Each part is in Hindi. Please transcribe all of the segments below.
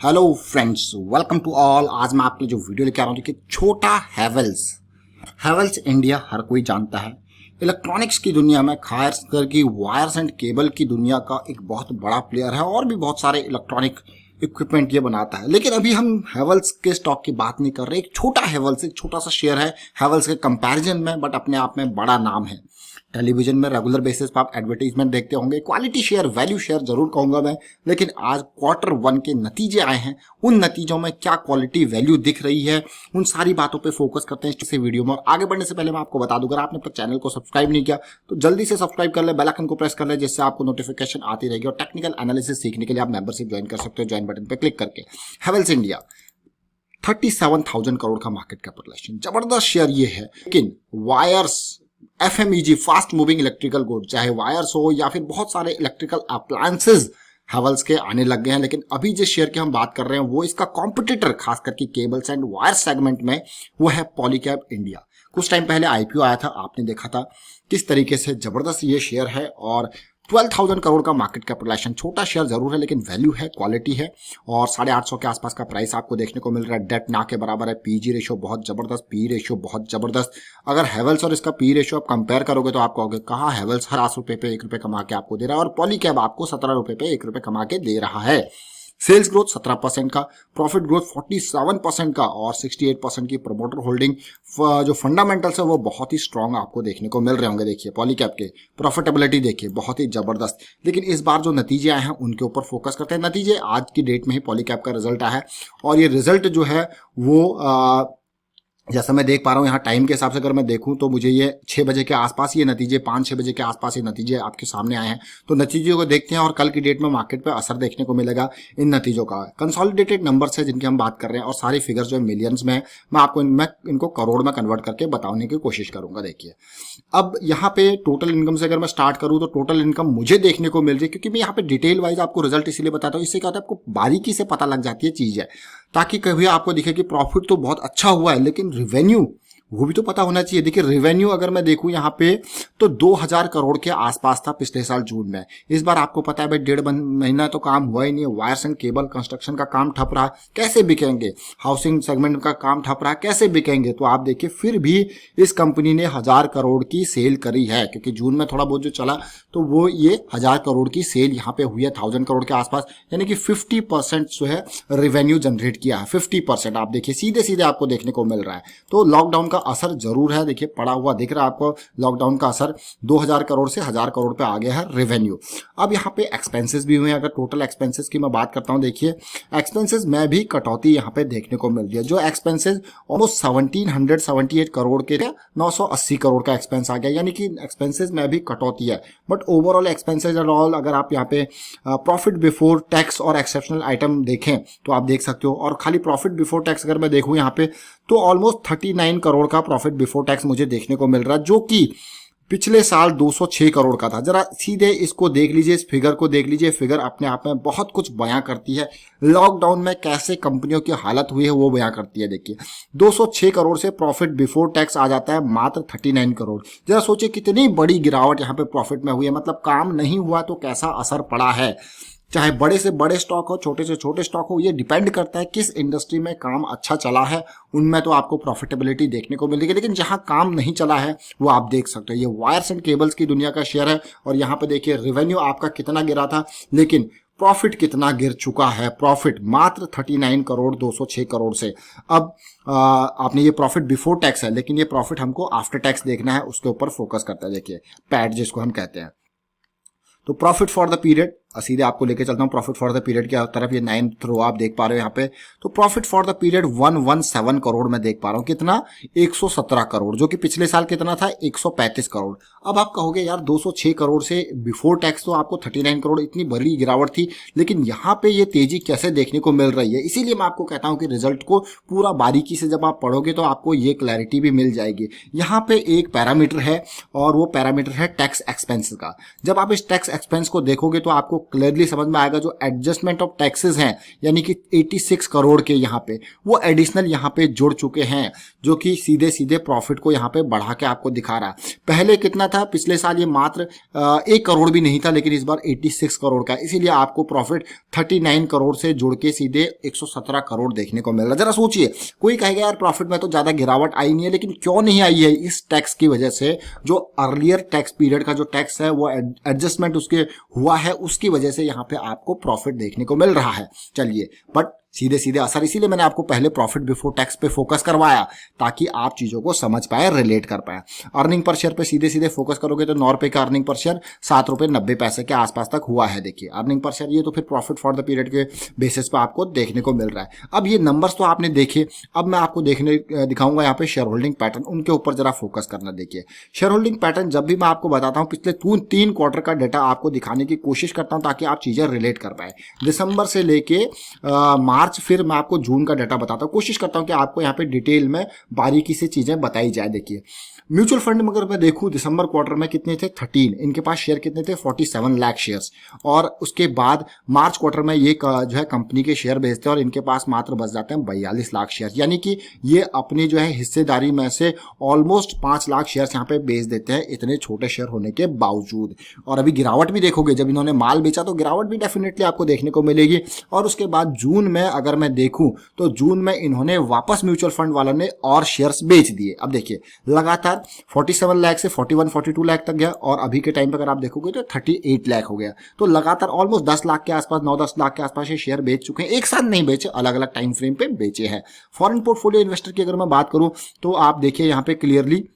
Hello friends, welcome to all. आज मैं आपके लिए जो वीडियो लेके आ रहा हूँ कि छोटा हैवेल्स इंडिया हर कोई जानता है। इलेक्ट्रॉनिक्स की दुनिया में खास करके वायर्स एंड केबल की दुनिया का एक बहुत बड़ा प्लेयर है और भी बहुत सारे इलेक्ट्रॉनिक इक्विपमेंट ये बनाता है। लेकिन अभी हम हैवेल्स के स्टॉक की बात नहीं कर रहे। एक छोटा हैवेल्स, एक छोटा सा शेयर है हैवेल्स के कंपैरिजन में, बट अपने आप में बड़ा नाम है। टेलीविजन में रेगुलर बेसिस पर आप एडवर्टीजमेंट देखते होंगे। क्वालिटी शेयर, वैल्यू शेयर जरूर कहूंगा मैं, लेकिन आज Q1 के नतीजे आए हैं। उन नतीजों में क्या क्वालिटी वैल्यू दिख रही है, उन सारी बातों पे फोकस करते हैं इस वीडियो में। और आगे बढ़ने से पहले मैं आपको बता दूं, अगर आपने अपने चैनल को सब्सक्राइब नहीं किया तो जल्दी से सब्सक्राइब कर ले, बेल आइकन को प्रेस कर ले, जिससे आपको नोटिफिकेशन आती रहेगी। और टेक्निकल एनालिसिस सीखने के लिए आप मेंबरशिप ज्वाइन कर सकते हो, ज्वाइन बटन पर क्लिक करके। हैवेल्स इंडिया 37,000 करोड़ का मार्केट कैपिटलाइजेशन, जबरदस्त शेयर ये है। लेकिन wires, FMEG, fast moving electrical good, चाहे वायर्स हो या फिर बहुत सारे इलेक्ट्रिकल अप्लायंसेज हैवेल्स के आने लग गए हैं। लेकिन अभी जिस शेयर की हम बात कर रहे हैं वो इसका कॉम्पिटिटर, खास करके केबल्स एंड वायर सेगमेंट में, वो है पॉलीकैब इंडिया। कुछ टाइम पहले IPO आया था, आपने देखा था किस तरीके से जबरदस्त ये शेयर है। और 12,000 करोड़ का मार्केट कैपिटलाइजेशन, छोटा शेयर जरूर है लेकिन वैल्यू है, क्वालिटी है। और 850 के आसपास का प्राइस आपको देखने को मिल रहा है। डेट ना के बराबर है। PG रेशियो बहुत जबरदस्त, पी रेशियो बहुत जबरदस्त। अगर हैवेल्स और इसका पी रेशियो आप कंपेयर करोगे तो आप कहोगे कहाँ हैवेल्स हर 8 रुपए पे 1 रुपए कमा के आपको दे रहा है और पॉलीकैब आपको 17 रुपए पे 1 रुपए कमा के दे रहा है। सेल्स ग्रोथ 17% का, प्रॉफिट ग्रोथ 47% का और 68% की प्रमोटर होल्डिंग। जो फंडामेंटल्स है वो बहुत ही स्ट्रांग आपको देखने को मिल रहे होंगे। देखिए पॉलीकैब के प्रॉफिटेबिलिटी देखिए बहुत ही जबरदस्त। लेकिन इस बार जो नतीजे आए हैं उनके ऊपर फोकस करते हैं। नतीजे आज की डेट में ही पॉलीकैब का रिजल्ट आया है और ये रिजल्ट जो है वो जैसा मैं देख पा रहा हूँ यहाँ टाइम के हिसाब से अगर मैं देखूं तो मुझे ये 6 बजे के आसपास ये नतीजे, 5-6 बजे के आसपास ये नतीजे आपके सामने आए हैं। तो नतीजों को देखते हैं और कल की डेट में मार्केट पे असर देखने को मिलेगा इन नतीजों का। कंसोलिडेटेड नंबर्स है जिनकी हम बात कर रहे हैं और सारी फिगर्स जो है मिलियंस में, मैं आपको इनको करोड़ में कन्वर्ट करके बताने की कोशिश करूंगा। देखिए अब यहाँ पे टोटल इनकम से अगर मैं स्टार्ट करूँ तो टोटल इनकम मुझे देखने को मिल रही है, क्योंकि मैं यहाँ पे डिटेल वाइज आपको रिजल्ट इसीलिए बताता हूँ, इससे क्या होता है आपको बारीकी से पता लग जाती है चीज है, ताकि कभी आपको दिखे कि प्रॉफिट तो बहुत अच्छा हुआ है लेकिन रिवेन्यू वो भी तो पता होना चाहिए। देखिए रिवेन्यू अगर मैं देखूं यहाँ पे तो 2,000 करोड़ के आसपास था पिछले साल जून में। इस बार आपको पता है भाई 1.5 महीना तो काम हुआ ही नहीं है। वायर्स एंड केबल कंस्ट्रक्शन का काम ठप रहा, कैसे बिकेंगे? हाउसिंग सेगमेंट का काम ठप रहा, कैसे बिकेंगे? तो आप देखिए फिर भी इस कंपनी ने 1,000 करोड़ की सेल करी है, क्योंकि जून में थोड़ा बहुत जो चला तो वो ये 1,000 करोड़ की सेल यहाँ पे हुई है 1,000 करोड़ के आसपास, यानी कि 50% जो है रेवेन्यू जनरेट किया है। 50% आप देखिए सीधे सीधे आपको देखने को मिल रहा है। तो लॉकडाउन का असर जरूर है, देखिए पड़ा हुआ दिख रहा है आपको लॉकडाउन का असर। 2,000 करोड़ से 1,000 करोड़ पे आ गया है रेवेन्यू। अब यहाँ पे एक्सपेंसेस भी हुए हैं। अगर टोटल एक्सपेंसेस की मैं बात करता हूँ, देखिए एक्सपेंसेस में भी कटौती यहाँ पे देखने को मिल रही है। जो एक्सपेंसेस ऑलमोस्ट 1,778 करोड़ के 980 करोड़ का एक्सपेंस आ गया, यानी कि एक्सपेंसेस में भी कटौती है। But overall expenses and all, अगर आप यहाँ पे प्रॉफिट बिफोर टैक्स और एक्सेप्शनल आइटम देखें तो आप देख सकते हो। और खाली प्रॉफिट बिफोर टैक्स अगर मैं देखूं यहाँ पे तो ऑलमोस्ट 39 करोड़ का प्रॉफिट बिफोर टैक्स मुझे देखने को मिल रहा है, जो कि पिछले साल 206 करोड़ का था। जरा सीधे इसको देख लीजिए, इस फिगर को देख लीजिए। फिगर अपने आप में बहुत कुछ बयां करती है। लॉकडाउन में कैसे कंपनियों की हालत हुई है वो बयां करती है। देखिए 206 करोड़ से प्रॉफिट बिफोर टैक्स आ जाता है मात्र 39 करोड़। जरा सोचिए कितनी बड़ी गिरावट यहाँ पे प्रॉफिट में हुई है। मतलब काम नहीं हुआ तो कैसा असर पड़ा है। चाहे बड़े से बड़े स्टॉक हो, छोटे से छोटे स्टॉक हो, ये डिपेंड करता है किस इंडस्ट्री में काम अच्छा चला है, उनमें तो आपको प्रॉफिटेबिलिटी देखने को मिलेगी। लेकिन जहां काम नहीं चला है वो आप देख सकते हो। ये वायर्स एंड केबल्स की दुनिया का शेयर है और यहाँ पे देखिए रेवेन्यू आपका कितना गिरा था, लेकिन प्रॉफिट कितना गिर चुका है। प्रॉफिट मात्र 39 करोड़ 206 करोड़ से। अब आपने ये प्रॉफिट बिफोर टैक्स है, लेकिन ये प्रॉफिट हमको आफ्टर टैक्स देखना है, उसके ऊपर फोकस करता है। देखिए पैट जिसको हम कहते हैं। तो प्रॉफिट फॉर द पीरियड, सीधे आपको लेके चलता हूं प्रॉफिट फॉर द पीरियड की तरफ। ये 9th रो आप देख पा रहे हो यहाँ पे। तो profit for the period 117 crore में देख पा रहा हूं। कितना? 117 करोड़, जो कि पिछले साल कितना था? 135 करोड़। अब आप कहोगे यार 206 करोड़ से बिफोर टैक्स तो आपको 39 करोड़, इतनी बड़ी गिरावट थी, लेकिन यहाँ पे ये तेजी कैसे देखने को मिल रही है? इसीलिए मैं आपको कहता हूं कि रिजल्ट को पूरा बारीकी से जब आप पढ़ोगे तो आपको ये क्लैरिटी भी मिल जाएगी। यहाँ पे एक पैरामीटर है और वो पैरामीटर है टैक्स एक्सपेंस का। जब आप इस टैक्स एक्सपेंस को देखोगे तो आपको क्लियरली समझ में आएगा जो एडजस्टमेंट ऑफ टैक्सेस हैं, यानी कि 86 करोड़ के यहाँ पे वो एडिशनल यहाँ पे जुड़ चुके हैं, जो कि सीधे सीधे प्रॉफिट को यहाँ पे बढ़ा के आपको दिखा रहा है। पहले कितना था, पिछले साल ये मात्र 1 करोड़ भी नहीं था, लेकिन इस बार 86 करोड़ का, इसीलिए आपको प्रॉफिट 39 करोड़ से जुड़ के सीधे 117 करोड़ देखने को मिल रहा है। जरा सोचिए, कोई कहेगा यार प्रॉफिट में तो ज्यादा गिरावट आई नहीं है, लेकिन क्यों नहीं आई है? इस टैक्स की वजह से, जो अर्लियर टैक्स पीरियड का जो टैक्स है वो एडजस्टमेंट उसके हुआ है, उसकी वजह से यहाँ पे आपको प्रॉफिट देखने को मिल रहा है। चलिए, बट सीधे सीधे असर, इसीलिए मैंने आपको पहले प्रॉफिट बिफोर टैक्स पे फोकस करवाया, ताकि आप चीजों को समझ पाए, रिलेट कर पाए। अर्निंग पर शेयर पे सीधे सीधे फोकस करोगे तो 9 रुपए का अर्निंग पर शेयर 7.90 के आसपास तक हुआ है। देखिए अर्निंग पर शेयर, ये तो फिर प्रॉफिट फॉर द पीरियड के बेसिस पे आपको देखने को मिल रहा है। अब ये नंबर्स तो आपने देखे, अब मैं आपको दिखाऊंगा यहाँ पे शेयर होल्डिंग पैटर्न, उनके ऊपर जरा फोकस करना। देखिए शेयर होल्डिंग पैटर्न जब भी मैं आपको बताता हूँ, पिछले 3 क्वार्टर का डाटा आपको दिखाने की कोशिश करता हूँ, ताकि आप चीजें रिलेट कर पाए। दिसंबर से लेके मार्च, फिर मैं आपको जून का डाटा बताता हूँ। कोशिश करता हूँ कि आपको यहाँ पे डिटेल में बारीकी से चीजें बताई जाए। देखिए म्यूचुअल फंड में अगर मैं देखूं, दिसंबर क्वार्टर में कितने थे, 13, इनके पास शेयर कितने थे, 47 लाख शेयर्स। और उसके बाद मार्च क्वार्टर में ये जो है कंपनी के शेयर बेचते हैं और इनके पास मात्र बच जाते हैं 42 लाख शेयर, यानी कि ये अपनी जो है हिस्सेदारी में से ऑलमोस्ट 5 लाख शेयर यहाँ पे बेच देते हैं, इतने छोटे शेयर होने के बावजूद। और अभी गिरावट भी देखोगे, जब इन्होंने माल बेचा तो गिरावट भी डेफिनेटली आपको देखने को मिलेगी। और उसके बाद जून में अगर मैं देखूं तो जून में इन्होंने वापस म्यूचुअल फंड वालों ने और शेयर्स बेच दिए। अब देखिए लगातार 47 लाख से 41-42 लाख तक गया, और अभी के टाइम पे अगर आप देखोगे तो 38 लाख हो गया। तो लगातार ऑलमोस्ट 10 लाख के आसपास, 9-10 लाख के आसपास ये शेयर बेच चुके हैं। एक साथ नहीं बेचे, अलग अलग टाइम फ्रेम पे बेचे हैं। फॉरेन पोर्टफोलियो इन्वेस्टर की अगर मैं बात करूं तो आप देखिए यहाँ पे क्लियरली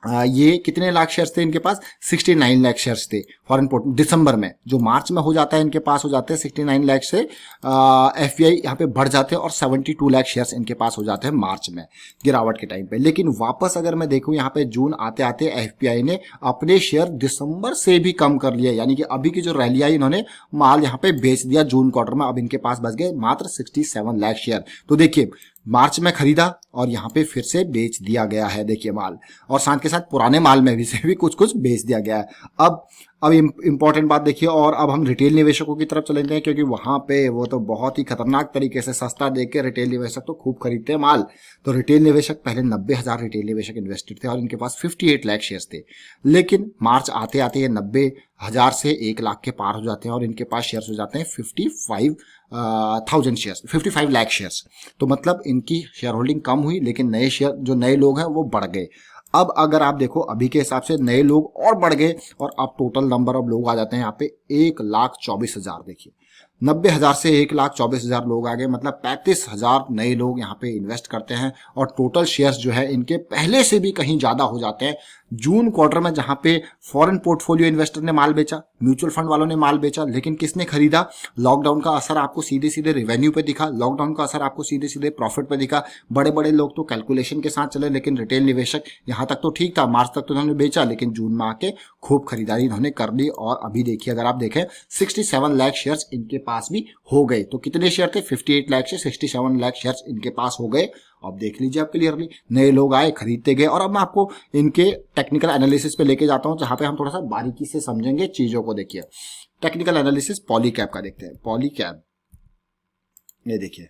ये कितने लाख शेयर्स थे इनके पास, 69 लाख शेयर्स थे फॉरेन पोर्ट दिसंबर में। जो मार्च में हो जाता है इनके पास हो जाते हैं 69 लाख से एफपीआई यहाँ पे बढ़ जाते हैं और 72 लाख शेयर्स इनके पास हो जाते हैं मार्च में गिरावट के टाइम पे। लेकिन वापस अगर मैं देखूं यहाँ पे जून आते आते एफपीआई ने अपने शेयर दिसंबर से भी कम कर लिए, यानी कि अभी की जो रैली आई इन्होंने माल यहाँ पे बेच दिया जून क्वार्टर में। अब इनके पास बच गए मात्र 67 लाख शेयर। तो देखिए मार्च में खरीदा और यहाँ पे फिर से बेच दिया गया है, देखिए माल, और साथ के साथ पुराने माल में भी से भी कुछ कुछ बेच दिया गया है। अब इंपॉर्टेंट बात देखिए, और अब हम रिटेल निवेशकों की तरफ चलेंगे, क्योंकि वहां पे वो तो बहुत ही खतरनाक तरीके से सस्ता देख के रिटेल निवेशक तो खूब खरीदते हैं माल। तो रिटेल निवेशक पहले 90,000 रिटेल निवेशक इन्वेस्टेड थे और इनके पास 58 लाख शेयर्स थे। लेकिन मार्च आते आते ये 90,000 से 1 लाख के पार हो जाते हैं और इनके पास शेयर्स हो जाते हैं 55,000 शेयर्स, 55 लाख शेयर्स। तो मतलब इनकी शेयर होल्डिंग कम हुई, लेकिन नए शेयर जो नए लोग हैं वो बढ़ गए। अब अगर आप देखो अभी के हिसाब से नए लोग और बढ़ गए और अब टोटल नंबर ऑफ लोग आ जाते हैं यहाँ पे 1,24,000। देखिए 90,000 से 1,24,000 लोग आ गए, मतलब 35,000 नए लोग यहाँ पे इन्वेस्ट करते हैं और टोटल शेयर्स जो है इनके पहले से भी कहीं ज्यादा हो जाते हैं। जून क्वार्टर में जहां पे फॉरेन पोर्टफोलियो इन्वेस्टर ने माल बेचा, म्यूचुअल फंड वालों ने माल बेचा, लेकिन किसने खरीदा? लॉकडाउन का असर आपको सीधे सीधे रेवेन्यू पे दिखा, लॉकडाउन का असर आपको सीधे सीधे प्रॉफिट पे दिखा। बड़े बड़े लोग तो कैलकुलेशन के साथ चले, लेकिन रिटेल निवेशक यहाँ तक तो ठीक था, मार्च तक तो उन्होंने बेचा, लेकिन जून में आके खूब खरीदारी इन्होंने कर ली। और अभी देखिए अगर आप देखें 67 लाख शेयर्स इनके पास भी हो गए। तो कितने शेयर थे? 58 लाख से 67 लाख शेयर्स इनके पास हो गए। अब देख लीजिए आप क्लियरली, नए लोग आए, खरीदते गए। और अब मैं आपको इनके टेक्निकल एनालिसिस पे लेके जाता हूं, जहां पे हम थोड़ा सा बारीकी से समझेंगे चीजों को। देखिए टेक्निकल एनालिसिस पॉलीकैब का देखते हैं। पॉलीकैब, ये देखिए,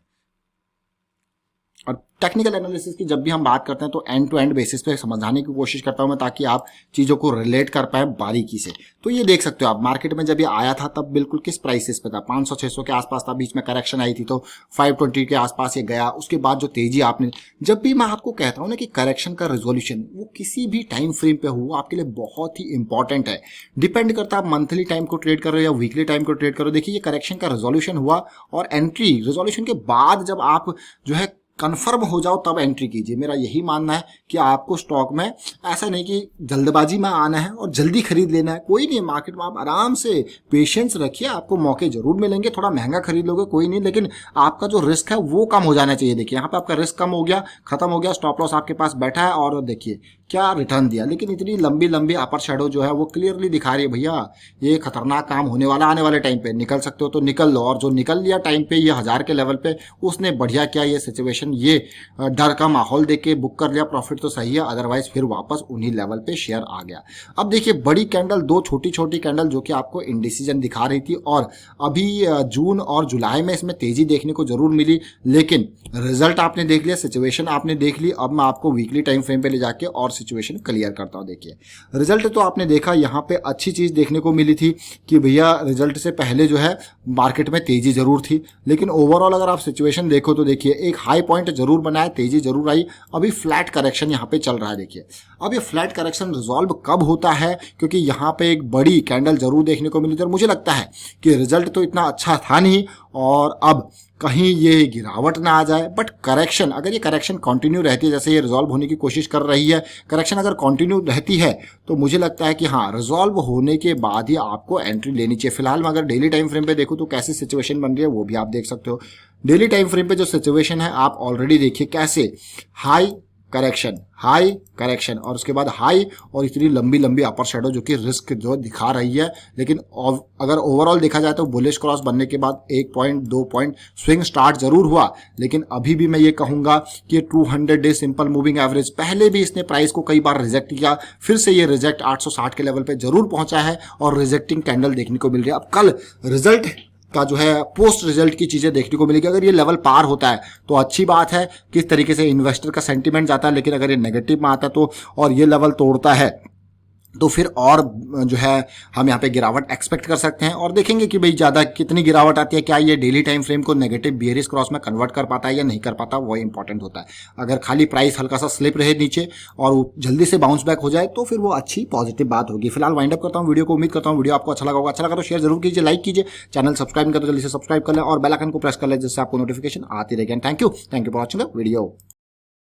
और टेक्निकल एनालिसिस की जब भी हम बात करते हैं तो एंड टू एंड बेसिस पे समझाने की कोशिश करता हूं मैं, ताकि आप चीजों को रिलेट कर पाए बारीकी से। तो ये देख सकते हो आप, मार्केट में जब ये आया था तब बिल्कुल किस प्राइसेस पे था, 500-600 के आसपास था। बीच में करेक्शन आई थी तो 520 के आसपास ये गया। उसके बाद जो तेजी आपने, जब भी मैं आपको कहता हूं ना कि करेक्शन का रेजोल्यूशन वो किसी भी टाइम फ्रेम पे हो, आपके लिए बहुत ही इंपॉर्टेंट है। डिपेंड करता है आप मंथली टाइम को ट्रेड करो या वीकली टाइम को ट्रेड करो। देखिए ये करेक्शन का रेजोल्यूशन हुआ और एंट्री रेजोल्यूशन के बाद जब आप जो है कंफर्म हो जाओ तब एंट्री कीजिए। मेरा यही मानना है कि आपको स्टॉक में ऐसा नहीं कि जल्दबाजी में आना है और जल्दी खरीद लेना है, कोई नहीं। मार्केट में आप आराम से पेशेंस रखिए, आपको मौके जरूर मिलेंगे। थोड़ा महंगा खरीद लोगे कोई नहीं, लेकिन आपका जो रिस्क है वो कम हो जाना चाहिए। देखिए यहाँ पे आपका रिस्क कम हो गया, खत्म हो गया, स्टॉप लॉस आपके पास बैठा है। और देखिए क्या रिटर्न दिया, लेकिन इतनी लंबी लंबी अपर शेडो जो है वो क्लियरली दिखा रही है भैया ये खतरनाक काम होने वाला आने वाले टाइम पे, निकल सकते हो तो निकल लो। और जो निकल लिया टाइम पे ये 1000 के लेवल पे उसने बढ़िया किया ये सिचुएशन, ये डर का माहौल देके बुक कर लिया प्रॉफिट तो सही है, अदरवाइज फिर वापस उन्हीं लेवल पे शेयर आ गया। अब देखिए बड़ी कैंडल, दो छोटी छोटी कैंडल जो कि आपको इंडिसीजन दिखा रही थी, और अभी जून और जुलाई में इसमें तेजी देखने को जरूर मिली, लेकिन रिजल्ट आपने देख लिया, सिचुएशन आपने देख ली। अब मैं आपको वीकली टाइम फ्रेम पे ले जाके और सिचुएशन क्लियर करता हूं। देखिए रिजल्ट तो आपने देखा, यहाँ पे अच्छी चीज देखने को मिली थी कि भैया रिजल्ट से पहले जो है मार्केट में तेजी जरूर थी, लेकिन ओवरऑल अगर आप सिचुएशन देखो तो देखिए एक हाई पॉइंट जरूर बनाया, तेजी जरूर आई, अभी फ्लैट करेक्शन यहाँ पे चल रहा है। देखिए अब ये फ्लैट करेक्शन रिजॉल्व कब होता है, क्योंकि यहाँ पे एक बड़ी कैंडल जरूर देखने को मिली थी, और मुझे लगता है कि रिजल्ट तो इतना अच्छा था नहीं, और अब कहीं ये गिरावट ना आ जाए। बट करेक्शन, अगर ये करेक्शन कंटिन्यू रहती है, जैसे ये रिजॉल्व होने की कोशिश कर रही है, करेक्शन अगर कंटिन्यू रहती है तो मुझे लगता है कि हाँ रिजॉल्व होने के बाद ही आपको एंट्री लेनी चाहिए। फिलहाल मैं अगर डेली टाइम फ्रेम पे देखूँ तो कैसी सिचुएशन बन रही है वो भी आप देख सकते हो। डेली टाइम फ्रेम पे जो सिचुएशन है आप ऑलरेडी देखिए कैसे हाई करेक्शन और उसके बाद हाई, और इतनी लंबी लंबी अपर शेडो जो कि रिस्क जो दिखा रही है। लेकिन अगर ओवरऑल देखा जाए तो बुलिश क्रॉस बनने के बाद 1 पॉइंट 2 पॉइंट स्विंग स्टार्ट जरूर हुआ, लेकिन अभी भी मैं ये कहूंगा कि 200 डे सिंपल मूविंग एवरेज, पहले भी इसने प्राइस को कई बार रिजेक्ट किया, फिर से ये रिजेक्ट 860 के लेवल पे जरूर पहुंचा है और रिजेक्टिंग कैंडल देखने को मिल रही है। अब कल रिजल्ट का जो है पोस्ट रिजल्ट की चीजें देखने को मिलेगी। अगर ये लेवल पार होता है तो अच्छी बात है, किस तरीके से इन्वेस्टर का सेंटीमेंट जाता है, लेकिन अगर ये नेगेटिव में आता है तो और ये लेवल तोड़ता है तो फिर और जो है हम यहाँ पे गिरावट एक्सपेक्ट कर सकते हैं। और देखेंगे कि भाई ज्यादा कितनी गिरावट आती है, क्या ये डेली टाइम फ्रेम को नेगेटिव बियरिश क्रॉस में कन्वर्ट कर पाता है या नहीं कर पाता, वो इंपॉर्टेंट होता है। अगर खाली प्राइस हल्का सा स्लिप रहे नीचे और जल्दी से बाउंस बैक हो जाए तो फिर वो अच्छी पॉजिटिव बात होगी। फिलहाल वाइंड अप करता हूँ वीडियो को, उम्मीद करता हूँ वीडियो आपको अच्छा लगा होगा। अच्छा लगा तो शेयर जरूर कीजिए, लाइक कीजिए, चैनल सब्सक्राइब कर तो जल्दी से सब्सक्राइब कर लें और बेल आइकन को प्रेस कर लें जिससे आपको नोटिफिकेशन आती रहेगी। Thank you for watching the video.